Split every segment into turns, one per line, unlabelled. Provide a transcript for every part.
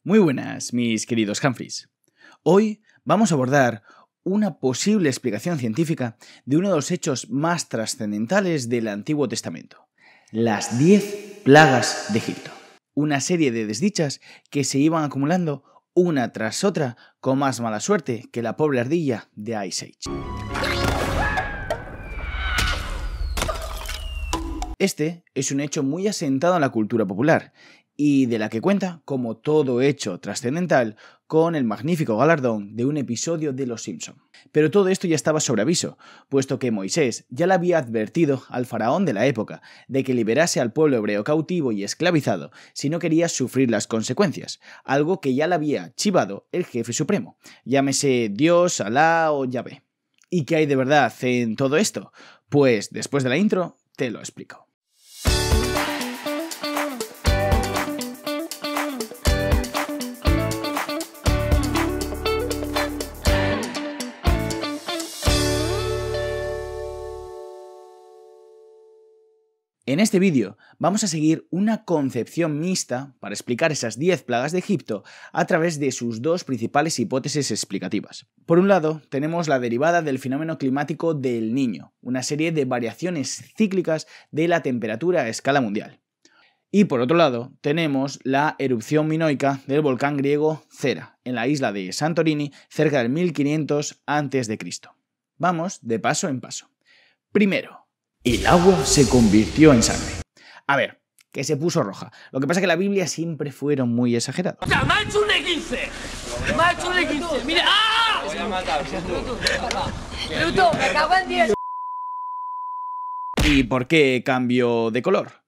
Muy buenas, mis queridos Humphreys. Hoy vamos a abordar una posible explicación científica de uno de los hechos más trascendentales del Antiguo Testamento, las 10 plagas de Egipto. Una serie de desdichas que se iban acumulando una tras otra con más mala suerte que la pobre ardilla de Ice Age. Este es un hecho muy asentado en la cultura popular y de la que cuenta, como todo hecho trascendental, con el magnífico galardón de un episodio de Los Simpson. Pero todo esto ya estaba sobre aviso, puesto que Moisés ya le había advertido al faraón de la época de que liberase al pueblo hebreo cautivo y esclavizado si no quería sufrir las consecuencias, algo que ya le había chivado el jefe supremo, llámese Dios, Alá o Yahvé. ¿Y qué hay de verdad en todo esto? Pues después de la intro te lo explico. En este vídeo vamos a seguir una concepción mixta para explicar esas 10 plagas de Egipto a través de sus dos principales hipótesis explicativas. Por un lado, tenemos la derivada del fenómeno climático del Niño, una serie de variaciones cíclicas de la temperatura a escala mundial. Y por otro lado, tenemos la erupción minoica del volcán griego Cera, en la isla de Santorini, cerca del 1500 a.C. Vamos de paso en paso. Primero, el agua se convirtió en sangre. A ver, que se puso roja. Lo que pasa es que la Biblia siempre fueron muy exagerados.
¡Me ha hecho un E15! ¡Me ha hecho un E15! ¡Mira! ¡Ah! Voy a matar, Bruto, me cago en 10.
¿Y por qué cambio de color?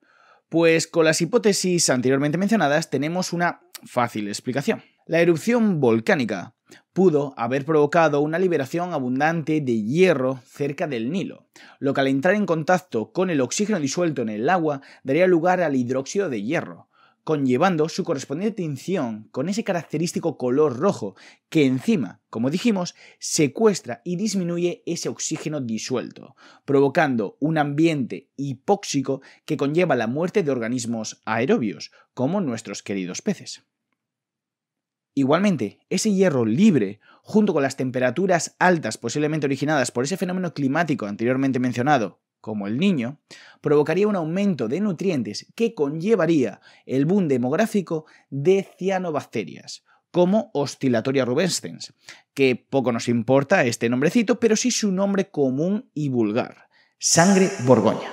Pues con las hipótesis anteriormente mencionadas tenemos una fácil explicación. La erupción volcánica pudo haber provocado una liberación abundante de hierro cerca del Nilo, lo que al entrar en contacto con el oxígeno disuelto en el agua daría lugar al hidróxido de hierro, conllevando su correspondiente tinción con ese característico color rojo que encima, como dijimos, secuestra y disminuye ese oxígeno disuelto, provocando un ambiente hipóxico que conlleva la muerte de organismos aerobios, como nuestros queridos peces. Igualmente, ese hierro libre, junto con las temperaturas altas posiblemente originadas por ese fenómeno climático anteriormente mencionado, como el Niño, provocaría un aumento de nutrientes que conllevaría el boom demográfico de cianobacterias, como Oscillatoria rubescens, que poco nos importa este nombrecito, pero sí su nombre común y vulgar, sangre borgoña.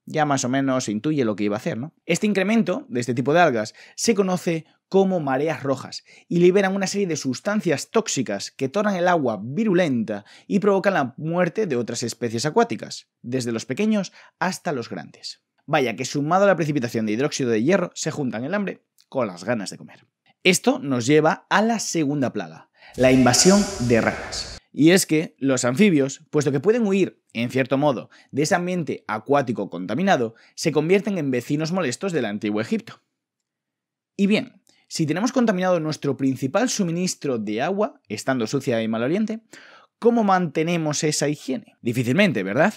Ya más o menos se intuye lo que iba a hacer, ¿no? Este incremento de este tipo de algas se conoce como mareas rojas y liberan una serie de sustancias tóxicas que tornan el agua virulenta y provocan la muerte de otras especies acuáticas, desde los pequeños hasta los grandes. Vaya que sumado a la precipitación de hidróxido de hierro se juntan el hambre con las ganas de comer. Esto nos lleva a la segunda plaga, la invasión de ranas. Y es que los anfibios, puesto que pueden huir, en cierto modo, de ese ambiente acuático contaminado, se convierten en vecinos molestos del antiguo Egipto. Y bien, si tenemos contaminado nuestro principal suministro de agua, estando sucia y maloliente, ¿cómo mantenemos esa higiene? Difícilmente, ¿verdad?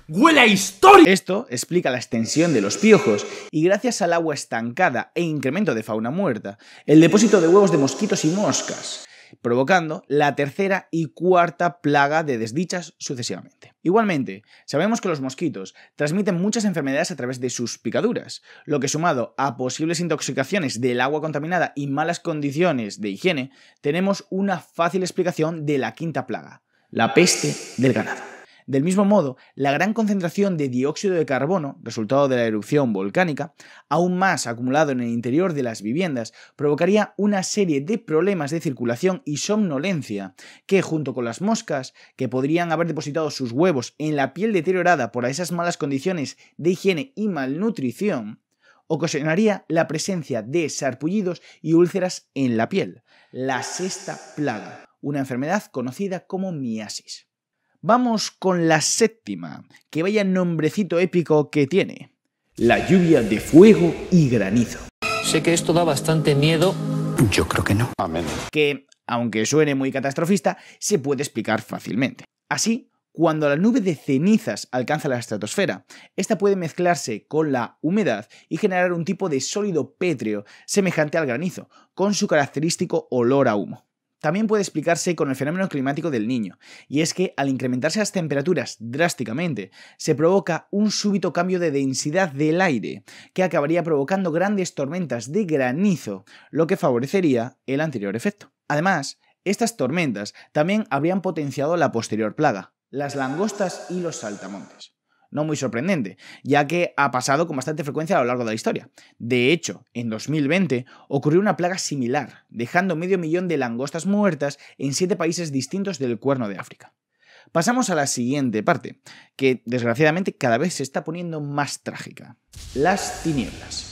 ¡Huele a historia!
Esto explica la extensión de los piojos y gracias al agua estancada e incremento de fauna muerta, el depósito de huevos de mosquitos y moscas, provocando la tercera y cuarta plaga de desdichas sucesivamente. Igualmente, sabemos que los mosquitos transmiten muchas enfermedades a través de sus picaduras, lo que sumado a posibles intoxicaciones del agua contaminada y malas condiciones de higiene, tenemos una fácil explicación de la quinta plaga, la peste del ganado. Del mismo modo, la gran concentración de dióxido de carbono, resultado de la erupción volcánica, aún más acumulado en el interior de las viviendas, provocaría una serie de problemas de circulación y somnolencia que, junto con las moscas, que podrían haber depositado sus huevos en la piel deteriorada por esas malas condiciones de higiene y malnutrición, ocasionaría la presencia de sarpullidos y úlceras en la piel, la sexta plaga, una enfermedad conocida como miasis. Vamos con la séptima, que vaya nombrecito épico que tiene. La lluvia de fuego y granizo.
Sé que esto da bastante miedo.
Yo creo que no. Amén.
Que, aunque suene muy catastrofista, se puede explicar fácilmente. Así Cuando la nube de cenizas alcanza la estratosfera, esta puede mezclarse con la humedad y generar un tipo de sólido pétreo semejante al granizo, con su característico olor a humo. También puede explicarse con el fenómeno climático del Niño, y es que al incrementarse las temperaturas drásticamente, se provoca un súbito cambio de densidad del aire, que acabaría provocando grandes tormentas de granizo, lo que favorecería el anterior efecto. Además, estas tormentas también habrían potenciado la posterior plaga, las langostas y los saltamontes. No muy sorprendente, ya que ha pasado con bastante frecuencia a lo largo de la historia. De hecho, en 2020 ocurrió una plaga similar, dejando 500.000 de langostas muertas en 7 países distintos del Cuerno de África. Pasamos a la siguiente parte, que desgraciadamente cada vez se está poniendo más trágica. Las tinieblas.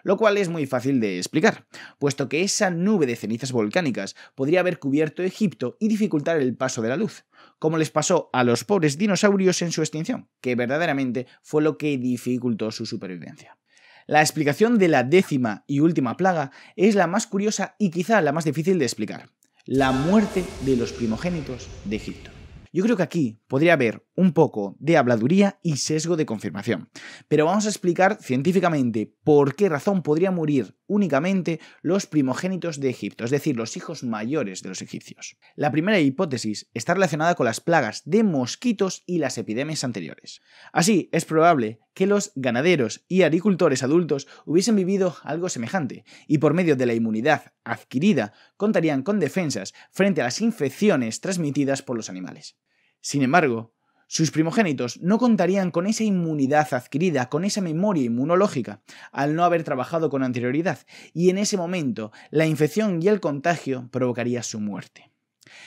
Lo cual es muy fácil de explicar, puesto que esa nube de cenizas volcánicas podría haber cubierto Egipto y dificultar el paso de la luz, como les pasó a los pobres dinosaurios en su extinción, que verdaderamente fue lo que dificultó su supervivencia. La explicación de la 10ª y última plaga es la más curiosa y quizá la más difícil de explicar: la muerte de los primogénitos de Egipto. Yo creo que aquí podría haber un poco de habladuría y sesgo de confirmación, pero vamos a explicar científicamente por qué razón podría morir únicamente los primogénitos de Egipto, es decir, los hijos mayores de los egipcios. La primera hipótesis está relacionada con las plagas de mosquitos y las epidemias anteriores. Así, es probable que los ganaderos y agricultores adultos hubiesen vivido algo semejante, y por medio de la inmunidad adquirida contarían con defensas frente a las infecciones transmitidas por los animales. Sin embargo, sus primogénitos no contarían con esa inmunidad adquirida, con esa memoria inmunológica, al no haber trabajado con anterioridad, y en ese momento la infección y el contagio provocaría su muerte.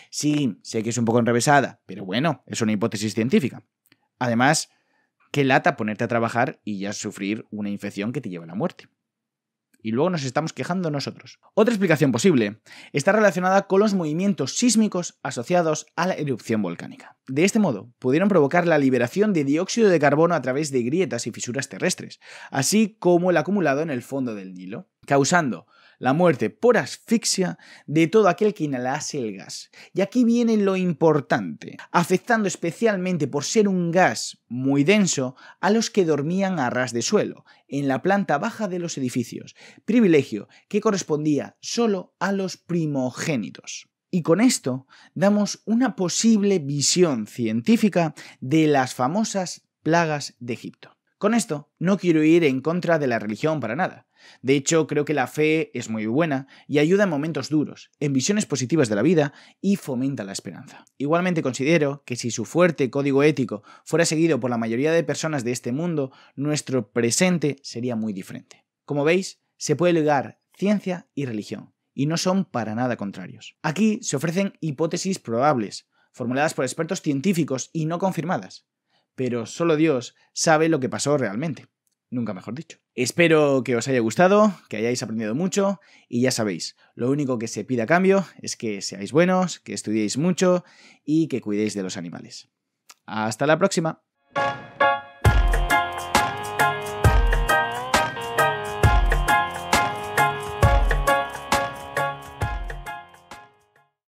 Sí, sé que es un poco enrevesada, pero bueno, es una hipótesis científica. Además, qué lata ponerte a trabajar y ya sufrir una infección que te lleva a la muerte. Y luego nos estamos quejando nosotros. Otra explicación posible está relacionada con los movimientos sísmicos asociados a la erupción volcánica. De este modo, pudieron provocar la liberación de dióxido de carbono a través de grietas y fisuras terrestres, así como el acumulado en el fondo del Nilo, causando la muerte por asfixia de todo aquel que inhalase el gas. Y aquí viene lo importante, afectando especialmente por ser un gas muy denso a los que dormían a ras de suelo, en la planta baja de los edificios, privilegio que correspondía solo a los primogénitos. Y con esto damos una posible visión científica de las famosas plagas de Egipto. Con esto no quiero ir en contra de la religión para nada. De hecho, creo que la fe es muy buena y ayuda en momentos duros, en visiones positivas de la vida y fomenta la esperanza. Igualmente considero que si su fuerte código ético fuera seguido por la mayoría de personas de este mundo, nuestro presente sería muy diferente. Como veis, se puede ligar ciencia y religión, y no son para nada contrarios. Aquí se ofrecen hipótesis probables, formuladas por expertos científicos y no confirmadas, pero solo Dios sabe lo que pasó realmente. Nunca mejor dicho. Espero que os haya gustado, que hayáis aprendido mucho y ya sabéis, lo único que se pide a cambio es que seáis buenos, que estudiéis mucho y que cuidéis de los animales. ¡Hasta la próxima!